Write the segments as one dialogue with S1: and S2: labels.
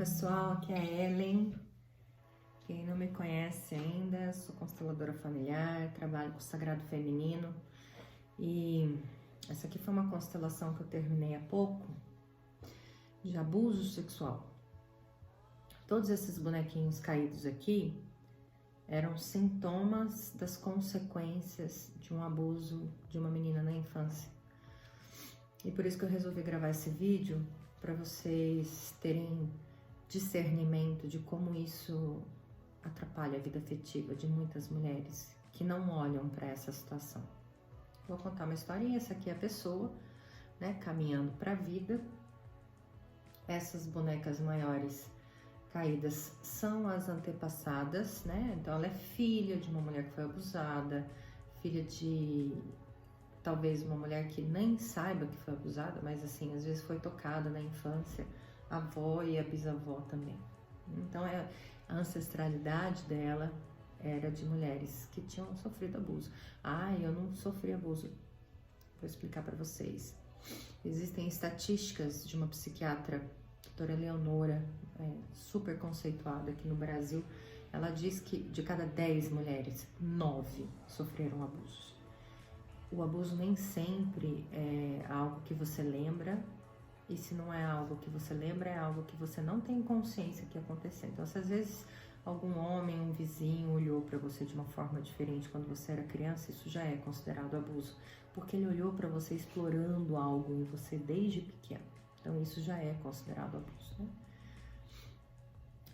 S1: pessoal, aqui é a Ellen. Quem não me conhece ainda, sou consteladora familiar, trabalho com o sagrado feminino e essa aqui foi uma constelação que eu terminei há pouco de abuso sexual. Todos esses bonequinhos caídos aqui eram sintomas das consequências de um abuso de uma menina na infância. E por isso que eu resolvi gravar esse vídeo, para vocês terem discernimento de como isso atrapalha a vida afetiva de muitas mulheres que não olham para essa situação. Vou contar uma historinha. Essa aqui é a pessoa, né, caminhando para a vida. Essas bonecas maiores caídas são as antepassadas, né? Então ela é filha de uma mulher que foi abusada, filha de talvez uma mulher que nem saiba que foi abusada, mas assim, às vezes foi tocada na infância, a avó e a bisavó também. Então a ancestralidade dela era de mulheres que tinham sofrido abuso. Eu não sofri abuso. Vou explicar para vocês. Existem estatísticas de uma psiquiatra, doutora Leonora, super conceituada aqui no Brasil. Ela diz que de cada 10 mulheres, 9 sofreram abusos. O abuso nem sempre é algo que você lembra, e se não é algo que você lembra, é algo que você não tem consciência que aconteceu. Então, se às vezes algum homem, um vizinho olhou para você de uma forma diferente quando você era criança, isso já é considerado abuso, porque ele olhou para você explorando algo em você desde pequeno. Então, isso já é considerado abuso, né?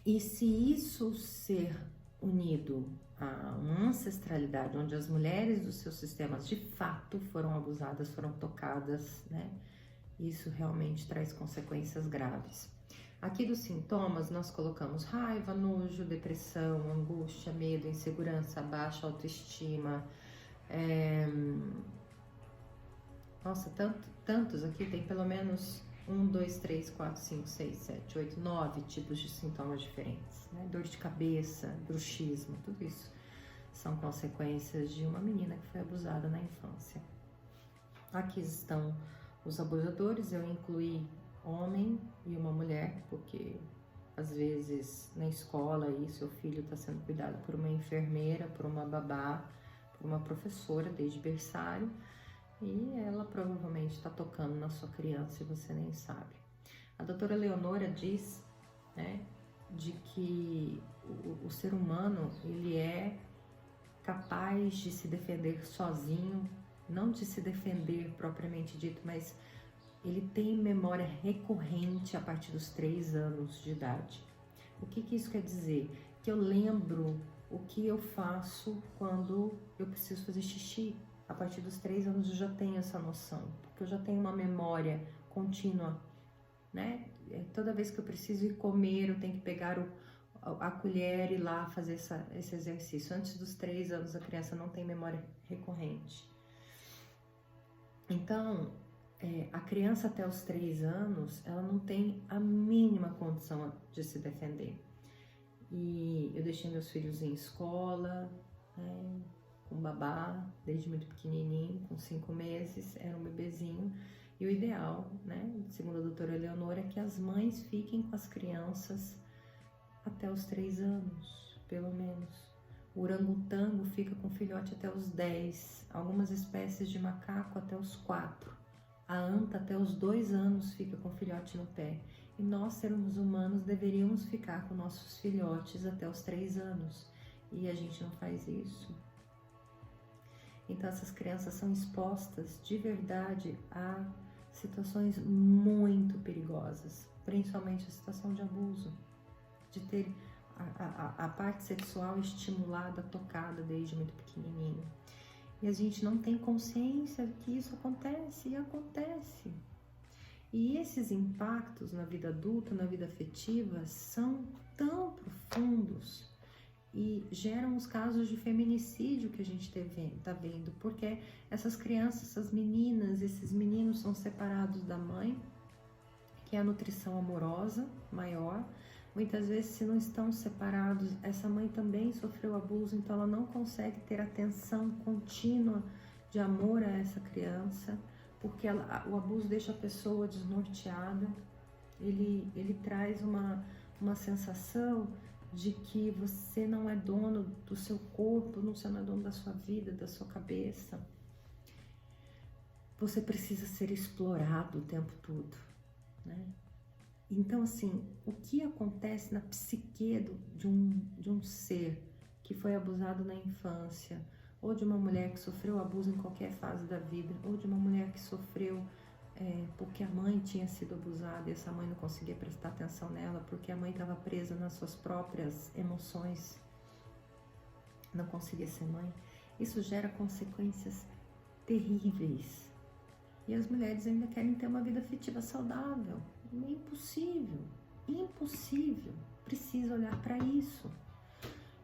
S1: E se isso ser unido a uma ancestralidade onde as mulheres dos seus sistemas de fato foram abusadas, foram tocadas, né? Isso realmente traz consequências graves. Aqui dos sintomas nós colocamos raiva, nojo, depressão, angústia, medo, insegurança, baixa autoestima. Nossa, tantos aqui, tem pelo menos 1, 2, 3, 4, 5, 6, 7, 8, 9 tipos de sintomas diferentes, né? Dor de cabeça, bruxismo, tudo isso são consequências de uma menina que foi abusada na infância. Aqui estão os abusadores. Eu incluí homem e uma mulher, porque às vezes na escola aí seu filho está sendo cuidado por uma enfermeira, por uma babá, por uma professora desde berçário, e ela provavelmente está tocando na sua criança e você nem sabe. A doutora Leonora diz, né, de que o ser humano, ele é capaz de se defender sozinho, não de se defender propriamente dito, mas ele tem memória recorrente a partir dos 3 anos de idade. O que isso quer dizer? Que eu lembro o que eu faço quando eu preciso fazer xixi. A partir dos 3 anos eu já tenho essa noção, porque eu já tenho uma memória contínua, né? Toda vez que eu preciso ir comer, eu tenho que pegar a colher e ir lá fazer esse exercício. Antes dos 3 anos a criança não tem memória recorrente. Então, a criança até os 3 anos, ela não tem a mínima condição de se defender. E eu deixei meus filhos em escola, né, com babá, desde muito pequenininho, com 5 meses, era um bebezinho. E o ideal, né, segundo a doutora Eleonora, é que as mães fiquem com as crianças até os 3 anos, pelo menos. O orangotango fica com filhote até os 10, algumas espécies de macaco até os 4. A anta até os 2 anos fica com filhote no pé. E nós, seres humanos, deveríamos ficar com nossos filhotes até os 3 anos. E a gente não faz isso. Então essas crianças são expostas de verdade a situações muito perigosas, principalmente a situação de abuso, de ter a parte sexual estimulada, tocada desde muito pequenininho. E a gente não tem consciência que isso acontece, e acontece. E esses impactos na vida adulta, na vida afetiva, são tão profundos e geram os casos de feminicídio que a gente está vendo, porque essas crianças, essas meninas, esses meninos são separados da mãe, que é a nutrição amorosa maior. Muitas vezes, se não estão separados, essa mãe também sofreu abuso, então ela não consegue ter atenção contínua de amor a essa criança, porque o abuso deixa a pessoa desnorteada, ele traz uma uma sensação de que você não é dono do seu corpo, você não é dono da sua vida, da sua cabeça. Você precisa ser explorado o tempo todo, né? Então, assim, o que acontece na psique de um ser que foi abusado na infância, ou de uma mulher que sofreu abuso em qualquer fase da vida, ou de uma mulher que sofreu porque a mãe tinha sido abusada e essa mãe não conseguia prestar atenção nela, porque a mãe estava presa nas suas próprias emoções, não conseguia ser mãe. Isso gera consequências terríveis. E as mulheres ainda querem ter uma vida afetiva saudável. Impossível, impossível. Precisa olhar para isso.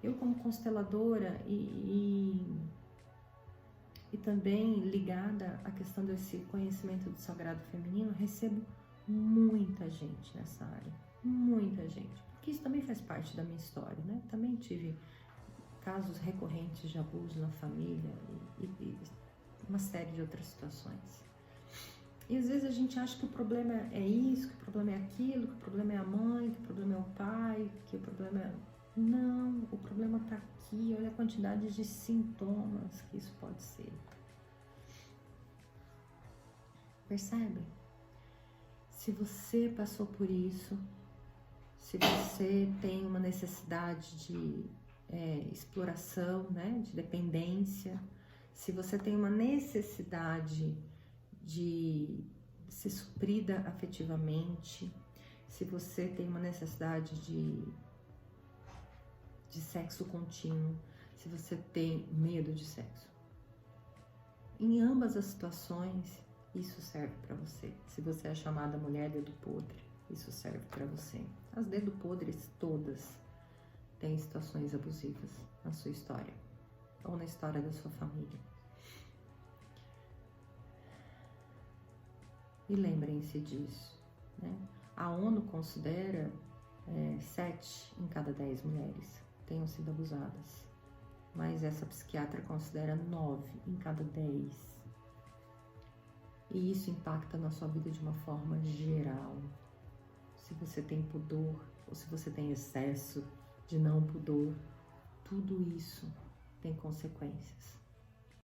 S1: Eu, como consteladora e também ligada à questão desse conhecimento do sagrado feminino, recebo muita gente nessa área, muita gente, porque isso também faz parte da minha história, né? Também tive casos recorrentes de abuso na família e uma série de outras situações. E às vezes a gente acha que o problema é isso, que o problema é aquilo, que o problema é a mãe, que o problema é o pai, que o problema é... Não, o problema está aqui, olha a quantidade de sintomas que isso pode ser. Percebe? Se você passou por isso, se você tem uma necessidade de exploração, né, de dependência, se você tem uma necessidade de ser suprida afetivamente, se você tem uma necessidade de sexo contínuo, se você tem medo de sexo. Em ambas as situações, isso serve para você. Se você é chamada mulher dedo podre, isso serve para você. As dedo podres todas têm situações abusivas na sua história ou na história da sua família. E lembrem-se disso, né? A ONU considera 7 em cada 10 mulheres tenham sido abusadas, mas essa psiquiatra considera 9 em cada 10. E isso impacta na sua vida de uma forma geral. Se você tem pudor ou se você tem excesso de não pudor, tudo isso tem consequências.